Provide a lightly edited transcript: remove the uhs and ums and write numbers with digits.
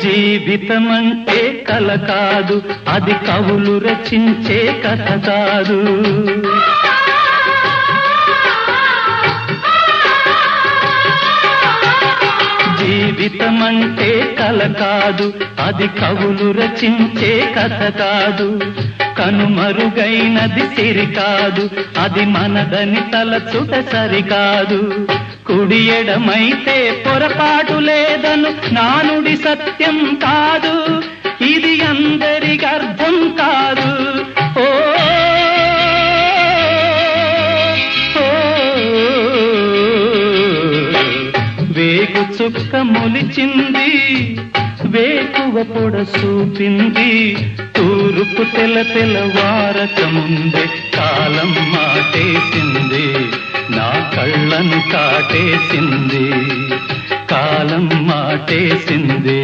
జీవితమంటే కల కాదు, అది కవులు రచించే కథ కాదు. జీవితమంటే కల కాదు, అది కవులు రచించే కథ కాదు. కనుమరుగైనది సిరి కాదు, అది మనదని తలచుట సరికాదు. కుడి ఎడమైతే పొరపాటు లేదను నానుడి సత్యం కాదు, ఇది అందరికి అర్థం కాదు. ఓ వేగు చుక్క మొలిచింది, వేకువ పొడ చూపింది. తూరుపు తెల్లవారక ముందే కాలం మాటేసింది, నా కళ్ళను కాటేసింది, కాలం మాటేసింది.